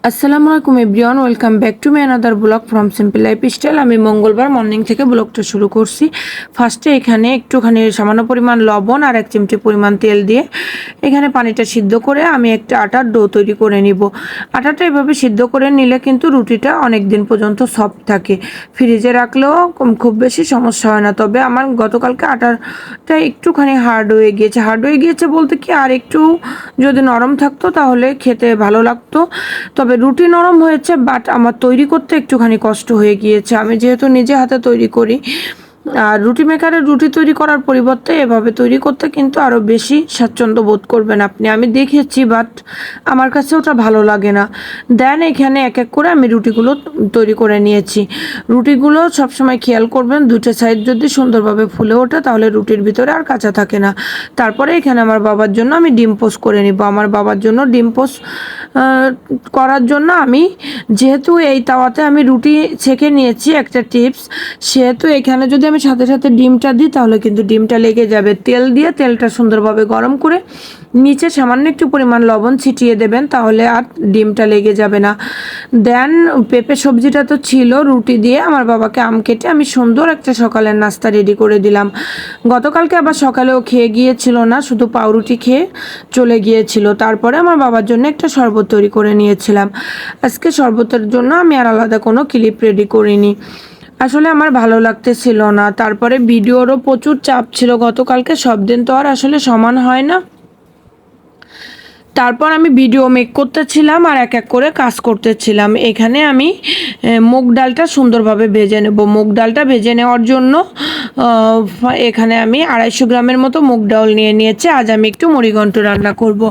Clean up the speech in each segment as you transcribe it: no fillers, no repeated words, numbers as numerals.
আসসালামু আলাইকুম everyone, welcome back to my another blog from simple life style. আমি মঙ্গলবার মর্নিং থেকে ব্লগটা শুরু করছি। ফার্স্টে এখানে একটুখানি সামান্য পরিমাণ লবণ আর 1 চিমটি পরিমাণ তেল দিয়ে এখানে পানিটা সিদ্ধ করে আমি একটা আটার ডো তৈরি করে নিব। আটাটা এভাবে সিদ্ধ করে নিলে কিন্তু রুটিটা অনেক দিন পর্যন্ত সফট থাকে, ফ্রিজে রাখলেও খুব বেশি সমস্যা হয় না। তবে আমার গতকালকে আটাটা একটুখানি হার্ড হয়ে গিয়েছে বলতে কি, আর একটু যদি নরম থাকতো তাহলে খেতে ভালো লাগতো। তবে রুটি নরম হয়েছে, বাট আমার তৈরি করতে একটুখানি কষ্ট হয়ে গিয়েছে। আমি যেহেতু নিজে হাতে তৈরি করি, আর রুটি মেকারে রুটি তৈরি করার পরিবর্তে এভাবে তৈরি করতে কিন্তু আরও বেশি স্বাচ্ছন্দ্য বোধ করবেন আপনি। আমি দেখেছি, বাট আমার কাছে ওটা ভালো লাগে না। দেন এখানে এক এক করে আমি রুটিগুলো তৈরি করে নিয়েছি। রুটিগুলো সবসময় খেয়াল করবেন, দুটো সাইড যদি সুন্দরভাবে ফুলে ওঠে তাহলে রুটির ভিতরে আর কাঁচা থাকে না। তারপরে এখানে আমার বাবার জন্য আমি ডিম পোস্ট করে নিব। আমার বাবার জন্য ডিম পোস্ট করার জন্য আমি যেহেতু এই তাওয়াতে আমি রুটি ছেঁকে নিয়েছি, একটা টিপস, সেহেতু এখানে যদি আমি সাথে সাথে ডিমটা দিই তাহলে কিন্তু ডিমটা লেগে যাবে। তেল দিয়ে তেলটা সুন্দরভাবে গরম করে নিচে সামান্য একটু পরিমাণ লবণ ছিটিয়ে দেবেন, তাহলে আর ডিমটা লেগে যাবে না। দেন পেঁপে সবজিটা তো ছিল, রুটি দিয়ে আমার বাবাকে আম কেটে আমি সুন্দর একটা সকালের নাস্তা রেডি করে দিলাম। গতকালকে আবার সকালেও খেয়ে গিয়েছিল না, শুধু পাউরুটি খেয়ে চলে গিয়েছিল। তারপরে আমার বাবার জন্য একটা শরবত তৈরি করে নিয়েছিলাম। আজকে শরবতের জন্য আমি আর আলাদা কোনো ক্লিপ রেডি করিনি, আসলে আমার ভালো লাগতেছিল না। তারপরে ভিডিওরও প্রচুর চাপ ছিল গতকালকে, সব দিন তো আর আসলে সমান হয় না। তারপর আমি ভিডিও মেক করতেছিলাম আর এক এক করে কাজ করতেছিলাম। এখানে আমি মুগ ডালটা সুন্দরভাবে ভেজে নেব। মুগ ডালটা ভেজে নেওয়ার জন্য এখানে আমি 250 গ্রামের মতো মুগ ডাল নিয়ে নিয়েছি। আজ আমি একটু মুড়িঘন্ট রান্না করব,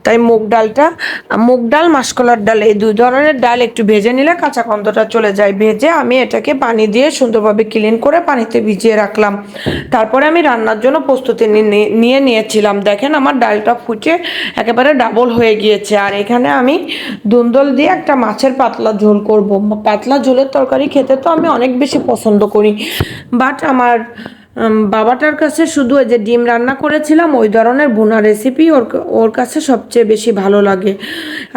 তাই মুগ ডাল মাসকলার ডাল, এই দুই ধরনের ডাল একটু ভেজে নিলে কাঁচা গন্ধটা চলে যায়। ভেজে আমি এটাকে পানি দিয়ে সুন্দরভাবে ক্লিন করে পানিতে ভিজিয়ে রাখলাম। তারপরে আমি রান্নার জন্য প্রস্তুতি নিয়েছিলাম। দেখেন আমার ডালটা ফুটে একেবারে ডাবল হয়ে গিয়েছে। আর এখানে আমি দুন্দল দিয়ে একটা মাছের পাতলা ঝোল করব। পাতলা ঝোলের তরকারি খেতে তো আমি অনেক বেশি পছন্দ করি, বাট আমার বাবাটার কাছে শুধু ওই যে ডিম রান্না করেছিলাম ওই ধরনের ভুনা রেসিপি ওর কাছে সবচেয়ে বেশি ভালো লাগে,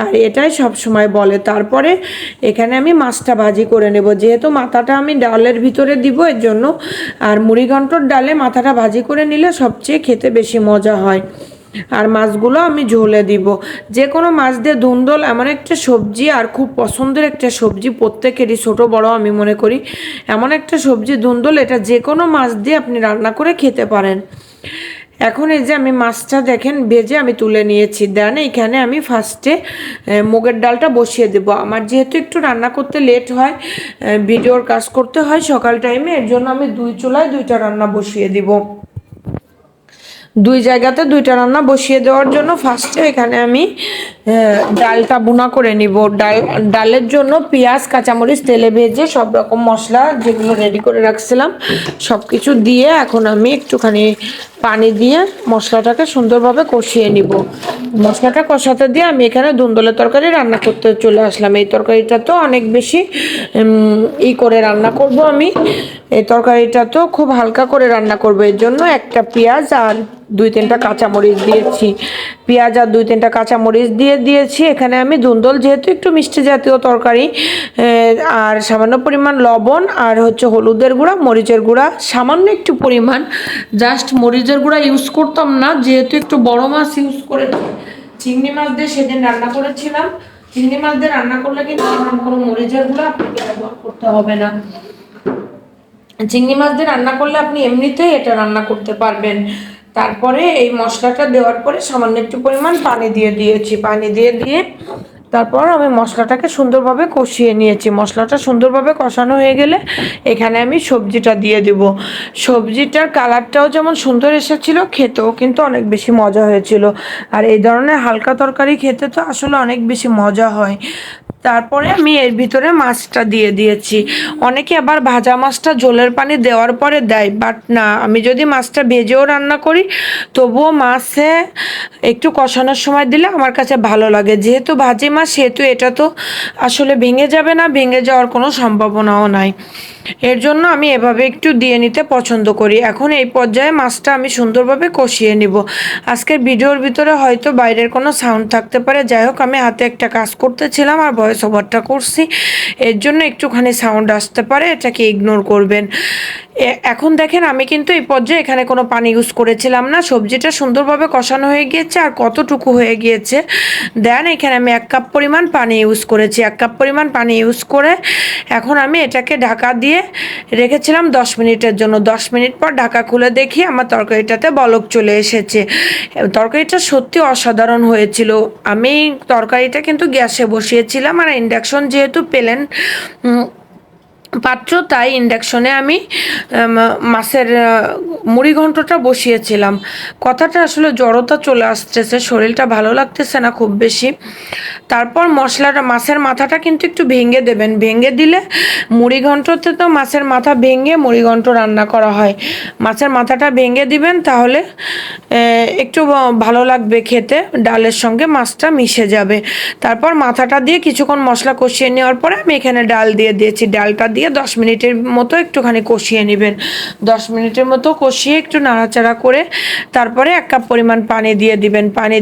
আর এটাই সব সময় বলে। তারপরে এখানে আমি মাছটা ভাজি করে নেব, যেহেতু মাথাটা আমি ডালের ভিতরে দিব এর জন্য। আর মুড়িঘন্টর ডালে মাথাটা ভাজি করে নিলে সবচেয়ে খেতে বেশি মজা হয়। আর মাছগুলো আমি ঝোলে দিব। যে কোনো মাছ দিয়ে ধুন্দল এমন একটা সবজি, আর খুব পছন্দের একটা সবজি প্রত্যেকেরই, ছোট বড় আমি মনে করি এমন একটা সবজি ধুন্দল, এটা যে কোনো মাছ দিয়ে আপনি রান্না করে খেতে পারেন। এখন এই যে আমি মাছটা দেখেন ভেজে আমি তুলে নিয়েছি। দেন এখানে আমি ফার্স্টে মুগের ডালটা বসিয়ে দেব। আমার যেহেতু একটু রান্না করতে লেট হয়, ভিডিওর কাজ করতে হয় সকাল টাইমে, এর জন্য আমি 2 চুলায় 2টা রান্না বসিয়ে দিব। 2 জায়গাতে 2টা রান্না বসিয়ে দেওয়ার জন্য ফার্স্টে এখানে আমি ডালটা ভুনা করে নিব। ডালের জন্য পেঁয়াজ কাঁচামরিচ তেলে ভেজে সব রকম মশলা যেগুলো রেডি করে রাখছিলাম সব কিছু দিয়ে এখন আমি একটুখানি পানি দিয়ে মশলাটাকে সুন্দরভাবে কষিয়ে নিব। মশলাটা কষাতে দিয়ে আমি এখানে ধুন্দলের তরকারি রান্না করতে চলে আসলাম। এই তরকারিটা তো অনেক বেশি করে রান্না করব আমি। এই তরকারিটা তো খুব হালকা করে রান্না করবো, এর জন্য একটা পেঁয়াজ আর 2-3টা কাঁচামরিচ দিয়েছি। পেঁয়াজ আর 2-3টা কাঁচামরিচ দিয়েছি। এখানে আমি ধুন্দল যেহেতু একটু মিষ্টি জাতীয় তরকারি, আর সামান্য পরিমাণ লবণ আর হচ্ছে হলুদের গুঁড়া, মরিচের গুঁড়া সামান্য একটু পরিমাণ, জাস্ট মরিচের গুঁড়া ইউজ করতাম না, যেহেতু একটু বড় মাছ ইউজ করেছি। চিংড়ি মাছ দিয়ে সেদিন রান্না করেছিলাম। চিংড়ি মাছ দিয়ে রান্না করলে কিন্তু কোনো মরিচের গুঁড়া আপনাকে ব্যবহার করতে হবে না। চিংড়ি মাছ দিয়ে রান্না করলে আপনি এমনিতেই এটা রান্না করতে পারবেন। তারপরে এই মশলাটা দেওয়ার পরে সামান্য একটু পরিমাণ পানি দিয়েছি। পানি দিয়ে তারপর আমি মশলাটাকে সুন্দরভাবে কষিয়ে নিয়েছি। মশলাটা সুন্দরভাবে কষানো হয়ে গেলে এখানে আমি সবজিটা দিয়ে দিব। সবজিটার কালারটাও যেমন সুন্দর এসেছিল, খেতেও কিন্তু অনেক বেশি মজা হয়েছিল। আর এই ধরনের হালকা তরকারি খেতে তো আসলে অনেক বেশি মজা হয়। তারপরে আমি এর ভিতরে মাছটা দিয়ে দিয়েছি। অনেকে আবার ভাজা মাছটা ঝোলের পানি দেওয়ার পরে দেয়, বাট না, আমি যদি মাছটা ভেজেও রান্না করি তবুও মাছে একটু কষানোর সময় দিলে আমার কাছে ভালো লাগে। যেহেতু ভাজি মাছ সেহেতু এটা তো আসলে ভেঙে যাবে না, ভেঙে যাওয়ার কোনো সম্ভাবনাও নাই। এর জন্য আমি এভাবে একটু দিয়ে নিতে পছন্দ করি। এখন এই পর্যায়ে মাছটা আমি সুন্দরভাবে কষিয়ে নিব। আজকের ভিডিওর ভিতরে হয়তো বাইরের কোনো সাউন্ড থাকতে পারে, যাই হোক আমি হাতে একটা কাজ করতেছিলাম আর ভয়েস ওভারটা করছি, এর জন্য একটুখানি সাউন্ড আসতে পারে, এটাকে ইগনোর করবেন। এখন দেখেন আমি কিন্তু এই পর্যায়ে এখানে কোনো পানি ইউজ করেছিলাম না, সবজিটা সুন্দরভাবে কষানো হয়ে গিয়েছে। আর কতটুকু হয়ে গিয়েছে দেন, এখানে আমি 1 কাপ পরিমাণ পানি ইউজ করেছি। 1 কাপ পরিমাণ পানি ইউজ করে এখন আমি এটাকে ঢাকা দিয়ে রেখেছিলাম 10 মিনিটের জন্য। 10 মিনিট পর ঢাকা খুলে দেখি আমার তরকারিটাতে বলক চলে এসেছে। তরকারিটা সত্যি অসাধারণ হয়েছিল। আমি তরকারিটা কিন্তু গ্যাসে বসিয়েছিলাম, আর ইন্ডাকশন যেহেতু প্লেন পাত্র, তাই ইন্ডাকশনে আমি মাছের মুড়ি ঘন্টটা বসিয়েছিলাম। কথাটা আসলে জড়তা চলে আসতেছে, শরীরটা ভালো লাগতেছে না খুব বেশি। তারপর মশলাটা, মাছের মাথাটা কিন্তু একটু ভেঙে দেবেন, ভেঙে দিলে মুড়ি ঘন্টতে তো মাছের মাথা ভেঙে মুড়ি ঘন্ট রান্না করা হয়। মাছের মাথাটা ভেঙে দিবেন, তাহলে একটু ভালো লাগবে খেতে, ডালের সঙ্গে মাছটা মিশে যাবে। তারপর মাথাটা দিয়ে কিছুক্ষণ মশলা কষিয়ে নেওয়ার পরে আমি এখানে ডাল দিয়ে দিয়েছি। ডালটা দিয়ে 10 মিনিটের মতো একটুখানি কষিয়ে নেবেন। 10 মিনিটের মতো কষিয়ে একটু নাড়াচাড়া করে তারপরে 1 কাপ পরিমাণ পানি দিয়ে দিবেন। পানি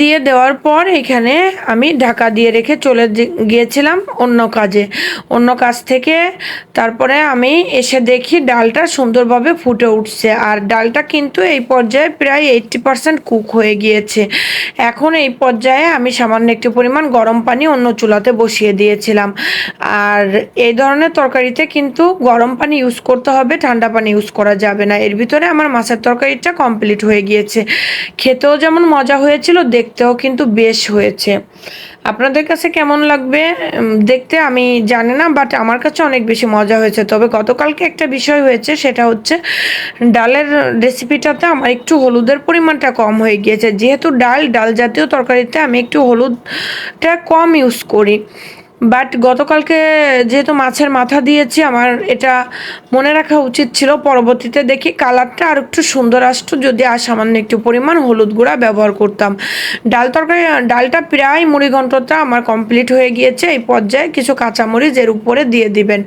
দিয়ে দেওয়ার পর এখানে আমি ঢাকা দিয়ে রেখে চলে গিয়েছিলাম অন্য কাজ থেকে। তারপরে আমি এসে দেখি ডালটা সুন্দরভাবে ফুটে উঠছে, আর ডালটা কিন্তু এই পর্যায়ে প্রায় 80% কুক হয়ে গিয়েছে। এখন এই পর্যায়ে আমি সামান্য একটু পরিমাণ গরম পানি অন্য চুলাতে বসিয়ে দিয়েছিলাম। আর এই ধরনের তরকারিতে কিন্তু গরম পানি ইউজ করতে হবে, ঠান্ডা পানি ইউজ করা যাবে না। এর ভিতরে আমার মাছের তরকারিটা কমপ্লিট হয়ে গিয়েছে। খেতেও যেমন মজা হয়েছিল, দেখতেও কিন্তু বেশ হয়েছে। আপনাদের কাছে কেমন লাগবে দেখতে আমি জানি না, বাট আমার কাছে অনেক বেশি মজা হয়েছে। তবে গতকালকে একটা বিষয় হয়েছে, সেটা হচ্ছে ডালের রেসিপিটাতে আমার একটু হলুদের পরিমাণটা কম হয়ে গিয়েছে। যেহেতু ডাল জাতীয় তরকারিতে আমি একটু হলুদটা কম ইউজ করি, বাট গতকালকে যেহেতু মাছের মাথা দিয়েছি, আমার এটা মনে রাখা উচিত ছিল। পরবর্তীতে দেখি কালারটা আর একটু সুন্দর আসতো যদি আর সামান্য একটু পরিমাণ হলুদ গুঁড়া ব্যবহার করতাম। ডালটা প্রায় মুড়ি ঘন্টটা আমার কমপ্লিট হয়ে গিয়েছে। এই পর্যায়ে কিছু কাঁচামরিচ এর উপরে দিয়ে দিবেন,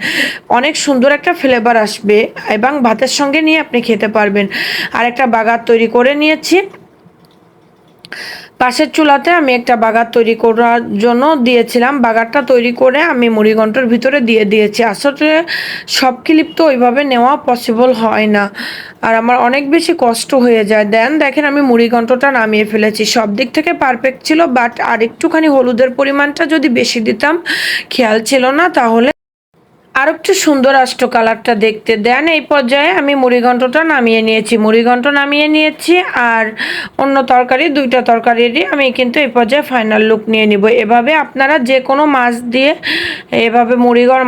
অনেক সুন্দর একটা ফ্লেভার আসবে এবং ভাতের সঙ্গে নিয়ে আপনি খেতে পারবেন। আর একটা বাগার তৈরি করে নিয়েছি। পাশের চুলাতে আমি একটা বাগার তৈরি করার জন্য দিয়েছিলাম। বাগারটা তৈরি করে আমি মুড়িঘণ্টর ভিতরে দিয়ে দিয়েছি। আসলে সব ক্লিপ তো ওইভাবে নেওয়া পসিবল হয় না, আর আমার অনেক বেশি কষ্ট হয়ে যায়। দেখেন আমি মুড়িঘণ্টটা নামিয়ে ফেলেছি। সব দিক থেকে পারফেক্ট ছিল, বাট আর একটুখানি হলুদের পরিমাণটা যদি বেশি দিতাম, খেয়াল ছিল না, তাহলে আর একটু সুন্দর আসতো কালারটা দেখতে। এই পর্যায়ে আমি মুড়িঘণ্টটা নামিয়ে নিয়েছি। আর অন্য দুইটা তরকারিরই আমি কিন্তু এই পর্যায়ে ফাইনাল লুক নিয়ে নিব। এভাবে আপনারা যে কোনো মাছ দিয়ে এভাবে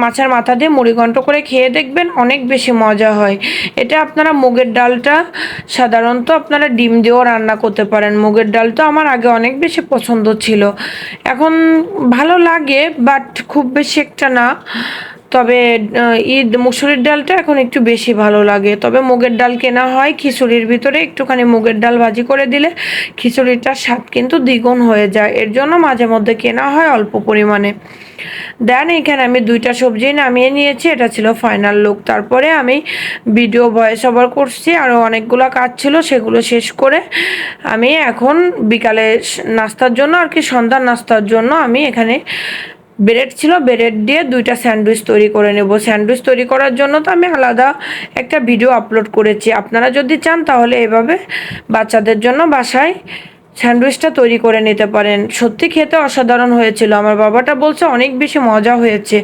মাছের মাথা দিয়ে মুড়িঘণ্ট করে খেয়ে দেখবেন, অনেক বেশি মজা হয়। এটা আপনারা মুগের ডালটা সাধারণত আপনারা ডিম দিয়েও রান্না করতে পারেন। মুগের ডাল তো আমার আগে অনেক বেশি পছন্দ ছিল, এখন ভালো লাগে, বাট খুব বেশি একটা না। তবে মুসুরির ডালটা এখন একটু বেশি ভালো লাগে। তবে মুগের ডাল কেনা হয়, খিচুড়ির ভিতরে একটুখানি মুগের ডাল ভাজি করে দিলে খিচুড়িটার স্বাদ কিন্তু দ্বিগুণ হয়ে যায়। এর জন্য মাঝে মধ্যে কেনা হয় অল্প পরিমাণে। এখানে আমি দুইটা সবজি নামিয়ে নিয়েছি, এটা ছিল ফাইনাল লুক। তারপরে আমি ভিডিও ভয়েস ওভার করছি, আরও অনেকগুলো কাজ ছিল, সেগুলো শেষ করে আমি এখন বিকালে নাস্তার জন্য সন্ধ্যার নাস্তার জন্য আমি এখানে ব্রেড ছিল, ব্রেড দিয়ে দুইটা স্যান্ডউইচ তৈরি করে নেব। স্যান্ডউইচ তৈরি করার জন্য তো আমি আলাদা একটা ভিডিও আপলোড করেছি। আপনারা যদি চান তাহলে এভাবে বাচ্চাদের জন্য বাসায় স্যান্ডউইচটা তৈরি করে নিতে পারেন। সত্যি খেতে অসাধারণ হয়েছিল। আমার বাবাটা বলছে অনেক বেশি মজা হয়েছে।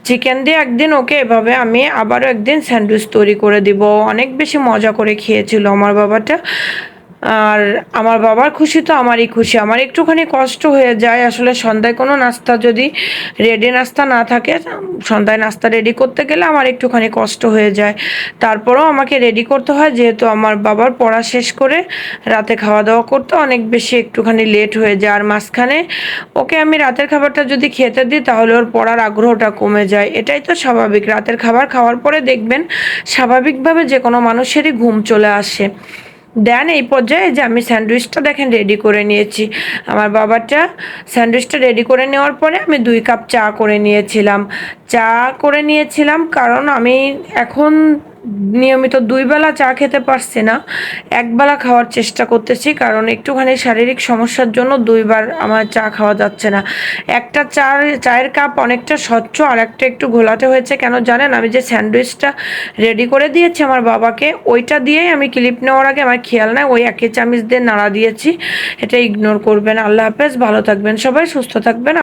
চিকেন দিয়ে একদিন ওকে এভাবে আমি আবারও একদিন স্যান্ডউইচ তৈরি করে দিব। অনেক বেশি মজা করে খেয়েছিল আমার বাবাটা। আর আমার বাবার খুশি তো আমারই খুশি। আমার একটুখানি কষ্ট হয়ে যায় আসলে, সন্ধ্যায় কোনো নাস্তা যদি রেডি নাস্তা না থাকে, সন্ধ্যায় নাস্তা রেডি করতে গেলে আমার একটুখানি কষ্ট হয়ে যায়। তারপরেও আমাকে রেডি করতে হয়, যেহেতু আমার বাবার পড়া শেষ করে রাতে খাওয়া দাওয়া করতে অনেক বেশি একটুখানি লেট হয়ে যায়। আর মাঝখানে ওকে আমি রাতের খাবারটা যদি খেতে দিই, তাহলে ওর পড়ার আগ্রহটা কমে যায়। এটাই তো স্বাভাবিক। রাতের খাবার খাওয়ার পরে দেখবেন স্বাভাবিকভাবে যে কোনো মানুষেরই ঘুম চলে আসে। এই পর্যায়ে যে আমি স্যান্ডউইচটা দেখেন রেডি করে নিয়েছি। আমার বাবাটা স্যান্ডউইচটা রেডি করে নেওয়ার পরে আমি 2 কাপ চা করে নিয়েছিলাম। কারণ আমি এখন নিয়মিত 2 বেলা চা খেতে পারছি না, একবেলা খাওয়ার চেষ্টা করতেছি, কারণ একটুখানি শারীরিক সমস্যার জন্য 2 বার আমার চা খাওয়া যাচ্ছে না। একটা চায়ের কাপ অনেকটা স্বচ্ছ, আর একটা একটু ঘোলাটে হয়েছে। কেন জানেন? আমি যে স্যান্ডউইচটা রেডি করে দিয়েছি আমার বাবাকে, ওইটা দিয়েই আমি ক্লিপ নেওয়ার আগে আমার খেয়াল নাই ওই একই চামচ দিয়ে নাড়া দিয়েছি। এটা ইগনোর করবেন। আল্লাহ হাফেজ, ভালো থাকবেন সবাই, সুস্থ থাকবেন।